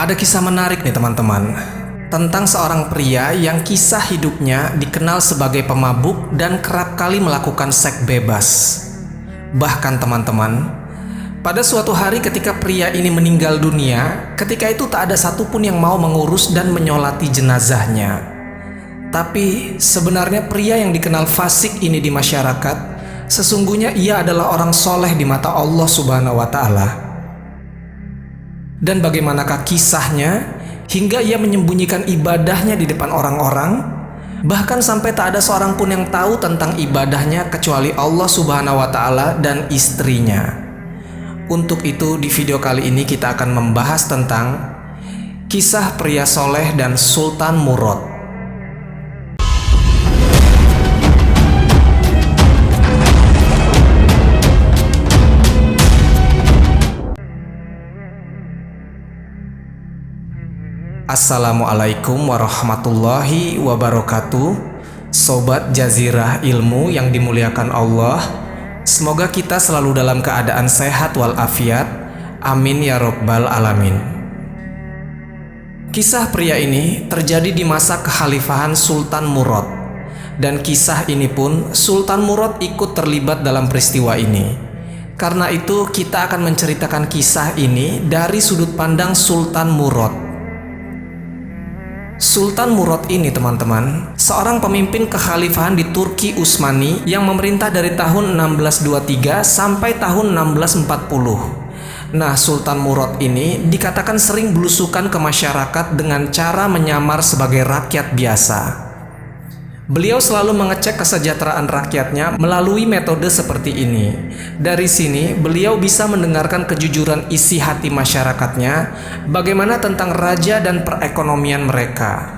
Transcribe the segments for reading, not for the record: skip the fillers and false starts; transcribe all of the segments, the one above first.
Ada kisah menarik nih teman-teman, tentang seorang pria yang kisah hidupnya dikenal sebagai pemabuk dan kerap kali melakukan seks bebas. Bahkan teman-teman, pada suatu hari ketika pria ini meninggal dunia, ketika itu tak ada satupun yang mau mengurus dan menyolati jenazahnya. Tapi sebenarnya pria yang dikenal fasik ini di masyarakat, sesungguhnya ia adalah orang soleh di mata Allah Subhanahu wa Ta'ala. Dan bagaimanakah kisahnya hingga ia menyembunyikan ibadahnya di depan orang-orang, bahkan sampai tak ada seorang pun yang tahu tentang ibadahnya kecuali Allah Subhanahu wa Ta'ala dan istrinya. Untuk itu di video kali ini kita akan membahas tentang kisah pria soleh dan Sultan Murad. Assalamualaikum warahmatullahi wabarakatuh. Sobat Jazirah Ilmu yang dimuliakan Allah, semoga kita selalu dalam keadaan sehat walafiat. Amin ya rabbal alamin. Kisah pria ini terjadi di masa kekhalifahan Sultan Murad, dan kisah ini pun Sultan Murad ikut terlibat dalam peristiwa ini. Karena itu kita akan menceritakan kisah ini dari sudut pandang Sultan Murad. Sultan Murad ini teman-teman, seorang pemimpin kekhalifahan di Turki Utsmani yang memerintah dari tahun 1623 sampai tahun 1640. Nah, Sultan Murad ini dikatakan sering belusukan ke masyarakat dengan cara menyamar sebagai rakyat biasa. Beliau selalu mengecek kesejahteraan rakyatnya melalui metode seperti ini. Dari sini, beliau bisa mendengarkan kejujuran isi hati masyarakatnya, bagaimana tentang raja dan perekonomian mereka.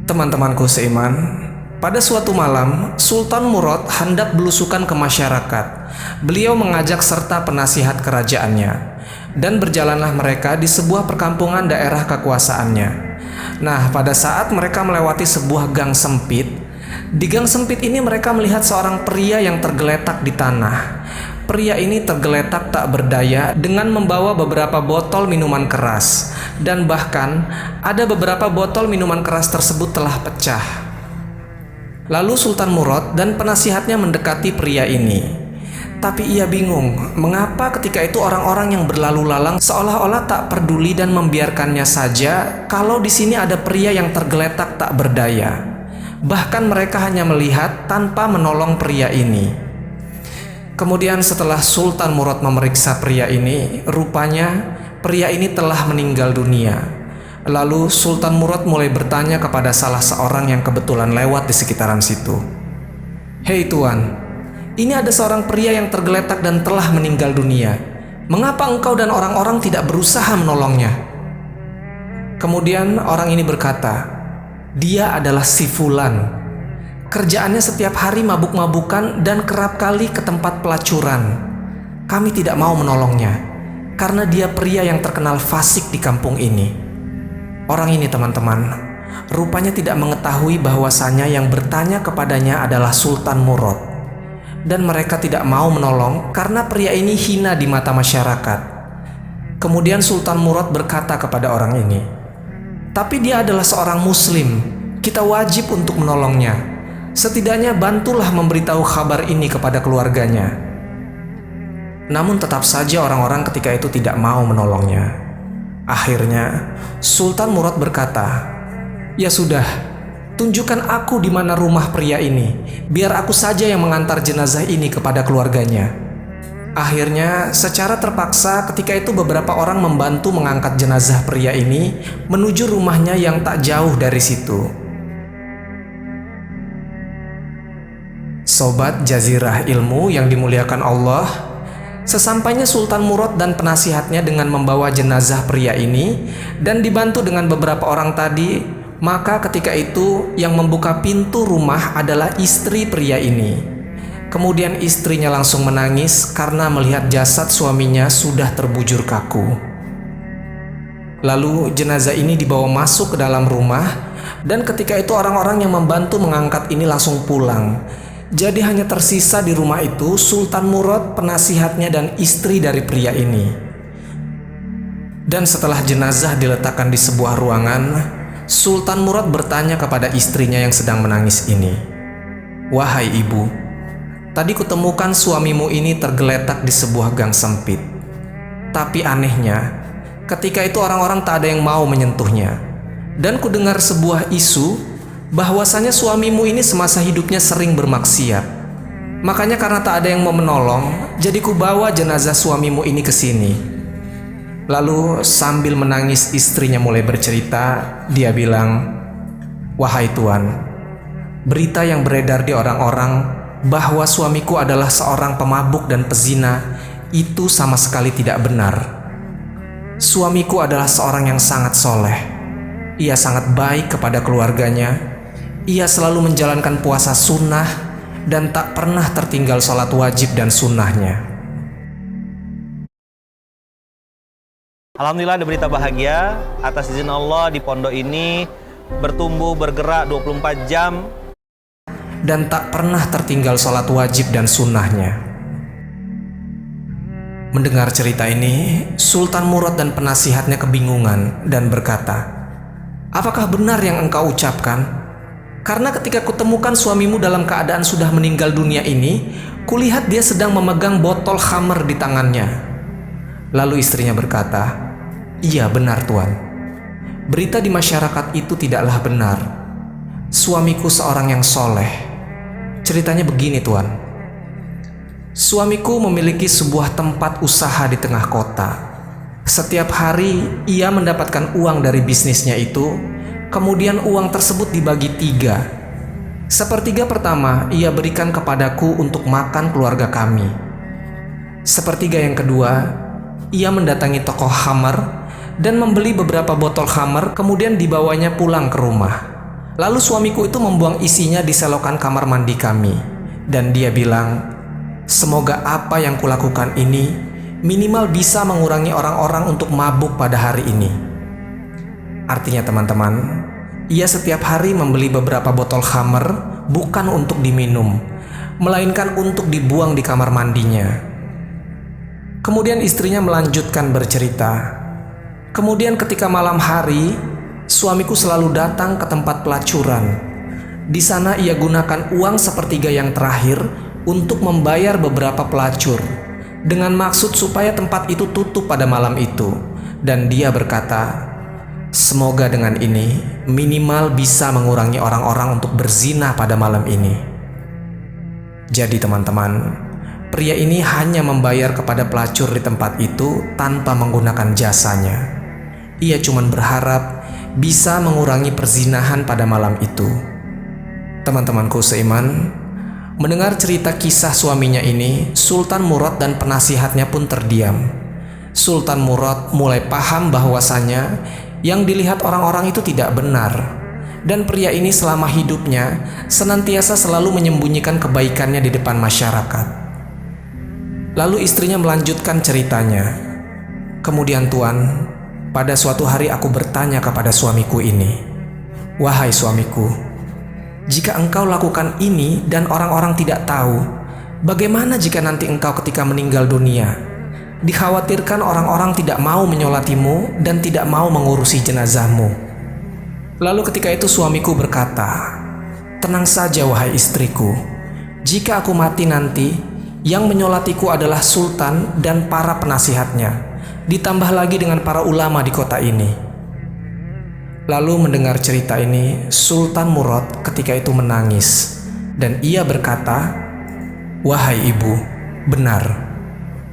Teman-temanku seiman, pada suatu malam, Sultan Murad hendak belusukan ke masyarakat. Beliau mengajak serta penasihat kerajaannya, dan berjalanlah mereka di sebuah perkampungan daerah kekuasaannya. Nah, pada saat mereka melewati sebuah gang sempit, di gang sempit ini mereka melihat seorang pria yang tergeletak di tanah. Pria ini tergeletak tak berdaya dengan membawa beberapa botol minuman keras, dan bahkan ada beberapa botol minuman keras tersebut telah pecah. Lalu Sultan Murad dan penasihatnya mendekati pria ini. Tapi ia bingung, mengapa ketika itu orang-orang yang berlalu lalang seolah-olah tak peduli dan membiarkannya saja kalau di sini ada pria yang tergeletak tak berdaya. Bahkan mereka hanya melihat tanpa menolong pria ini. Kemudian setelah Sultan Murad memeriksa pria ini, rupanya pria ini telah meninggal dunia. Lalu Sultan Murad mulai bertanya kepada salah seorang yang kebetulan lewat di sekitaran situ. "Hei tuan, ini ada seorang pria yang tergeletak dan telah meninggal dunia. Mengapa engkau dan orang-orang tidak berusaha menolongnya?" Kemudian orang ini berkata, "Dia adalah si Fulan. Kerjaannya setiap hari mabuk-mabukan dan kerap kali ke tempat pelacuran. Kami tidak mau menolongnya karena dia pria yang terkenal fasik di kampung ini." Orang ini teman-teman, rupanya tidak mengetahui bahwasanya yang bertanya kepadanya adalah Sultan Murad. Dan mereka tidak mau menolong karena pria ini hina di mata masyarakat. Kemudian Sultan Murad berkata kepada orang ini, "Tapi dia adalah seorang muslim, kita wajib untuk menolongnya. Setidaknya bantulah memberitahu kabar ini kepada keluarganya." Namun tetap saja orang-orang ketika itu tidak mau menolongnya. Akhirnya Sultan Murad berkata, "Ya sudah, tunjukkan aku di mana rumah pria ini, biar aku saja yang mengantar jenazah ini kepada keluarganya." Akhirnya secara terpaksa ketika itu beberapa orang membantu mengangkat jenazah pria ini menuju rumahnya yang tak jauh dari situ. Sobat Jazirah Ilmu yang dimuliakan Allah, sesampainya Sultan Murad dan penasihatnya dengan membawa jenazah pria ini dan dibantu dengan beberapa orang tadi, maka ketika itu yang membuka pintu rumah adalah istri pria ini. Kemudian istrinya langsung menangis karena melihat jasad suaminya sudah terbujur kaku. Lalu jenazah ini dibawa masuk ke dalam rumah, dan ketika itu orang-orang yang membantu mengangkat ini langsung pulang. Jadi hanya tersisa di rumah itu Sultan Murad, penasihatnya, dan istri dari pria ini. Dan setelah jenazah diletakkan di sebuah ruangan, Sultan Murad bertanya kepada istrinya yang sedang menangis ini, "Wahai ibu, tadi kutemukan suamimu ini tergeletak di sebuah gang sempit. Tapi anehnya, ketika itu orang-orang tak ada yang mau menyentuhnya. Dan kudengar sebuah isu bahwasanya suamimu ini semasa hidupnya sering bermaksiat. Makanya karena tak ada yang mau menolong, jadi kubawa jenazah suamimu ini ke sini." Lalu sambil menangis istrinya mulai bercerita. Dia bilang, "Wahai Tuan, berita yang beredar di orang-orang bahwa suamiku adalah seorang pemabuk dan pezina itu sama sekali tidak benar. Suamiku adalah seorang yang sangat soleh. Ia sangat baik kepada keluarganya. Ia selalu menjalankan puasa sunnah dan tak pernah tertinggal sholat wajib dan sunnahnya." Alhamdulillah ada berita bahagia. Atas izin Allah di pondok ini bertumbuh bergerak 24 jam dan tak pernah tertinggal sholat wajib dan sunnahnya. Mendengar cerita ini, Sultan Murad dan penasihatnya kebingungan dan berkata, "Apakah benar yang engkau ucapkan? Karena ketika kutemukan suamimu dalam keadaan sudah meninggal dunia ini, kulihat dia sedang memegang botol khamr di tangannya." Lalu istrinya berkata, "Iya benar Tuan. Berita di masyarakat itu tidaklah benar. Suamiku seorang yang soleh. Ceritanya begini Tuan. Suamiku memiliki sebuah tempat usaha di tengah kota. Setiap hari ia mendapatkan uang dari bisnisnya itu, kemudian uang tersebut dibagi 3. Sepertiga pertama ia berikan kepadaku untuk makan keluarga kami. Sepertiga yang kedua, ia mendatangi toko khamar dan membeli beberapa botol khamar, kemudian dibawanya pulang ke rumah. Lalu suamiku itu membuang isinya di selokan kamar mandi kami. Dan dia bilang, semoga apa yang kulakukan ini minimal bisa mengurangi orang-orang untuk mabuk pada hari ini. Artinya teman-teman, ia setiap hari membeli beberapa botol khamar bukan untuk diminum, melainkan untuk dibuang di kamar mandinya. Kemudian istrinya melanjutkan bercerita, kemudian ketika malam hari, suamiku selalu datang ke tempat pelacuran. Di sana ia gunakan uang sepertiga yang terakhir untuk membayar beberapa pelacur, dengan maksud supaya tempat itu tutup pada malam itu. Dan dia berkata, semoga dengan ini minimal bisa mengurangi orang-orang untuk berzina pada malam ini. Jadi teman-teman, pria ini hanya membayar kepada pelacur di tempat itu tanpa menggunakan jasanya. Ia cuma berharap bisa mengurangi perzinahan pada malam itu. Teman-temanku seiman, mendengar cerita kisah suaminya ini, Sultan Murad dan penasihatnya pun terdiam. Sultan Murad mulai paham bahwasanya yang dilihat orang-orang itu tidak benar, dan pria ini selama hidupnya senantiasa selalu menyembunyikan kebaikannya di depan masyarakat. Lalu istrinya melanjutkan ceritanya. Kemudian Tuan, pada suatu hari aku bertanya kepada suamiku ini, "Wahai suamiku, jika engkau lakukan ini dan orang-orang tidak tahu, bagaimana jika nanti engkau ketika meninggal dunia? Dikhawatirkan orang-orang tidak mau menyolatimu dan tidak mau mengurusi jenazahmu." Lalu ketika itu suamiku berkata, "Tenang saja wahai istriku, jika aku mati nanti, yang menyolatiku adalah sultan dan para penasihatnya, ditambah lagi dengan para ulama di kota ini." Lalu mendengar cerita ini, Sultan Murad ketika itu menangis, dan ia berkata, "Wahai ibu, benar,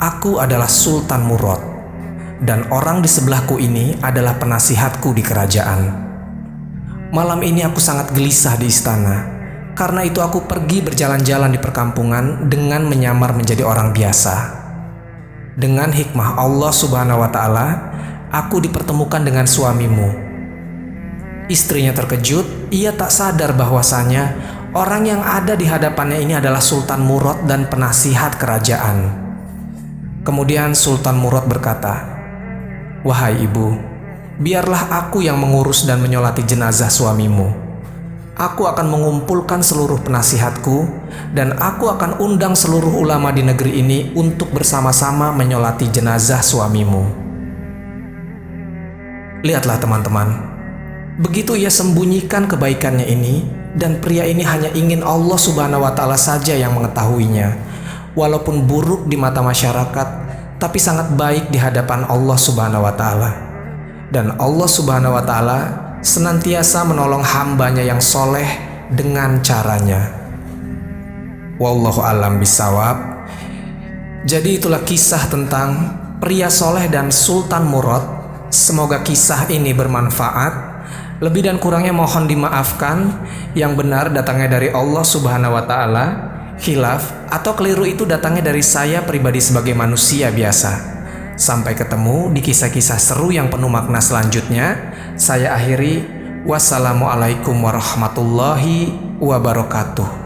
aku adalah Sultan Murad, dan orang di sebelahku ini adalah penasihatku di kerajaan. Malam ini aku sangat gelisah di istana, karena itu aku pergi berjalan-jalan di perkampungan dengan menyamar menjadi orang biasa. Dengan hikmah Allah Subhanahu wa Ta'ala, aku dipertemukan dengan suamimu." Istrinya terkejut. Ia tak sadar bahwasanya orang yang ada di hadapannya ini adalah Sultan Murad dan penasihat kerajaan. Kemudian Sultan Murad berkata, "Wahai ibu, biarlah aku yang mengurus dan menyolati jenazah suamimu. Aku akan mengumpulkan seluruh penasihatku dan aku akan undang seluruh ulama di negeri ini untuk bersama-sama menyolati jenazah suamimu." Lihatlah teman-teman, begitu ia sembunyikan kebaikannya ini, dan pria ini hanya ingin Allah Subhanahu wa Ta'ala saja yang mengetahuinya, walaupun buruk di mata masyarakat, tapi sangat baik di hadapan Allah Subhanahu wa Ta'ala. Dan Allah Subhanahu wa Ta'ala senantiasa menolong hambanya yang soleh dengan caranya. Wallahu a'lam bishawab. Jadi itulah kisah tentang pria soleh dan Sultan Murad. Semoga kisah ini bermanfaat. Lebih dan kurangnya mohon dimaafkan. Yang benar datangnya dari Allah Subhanahu wa Ta'ala. Khilaf atau keliru itu datangnya dari saya pribadi sebagai manusia biasa. Sampai ketemu di kisah-kisah seru yang penuh makna selanjutnya. Saya akhiri. Wassalamualaikum warahmatullahi wabarakatuh.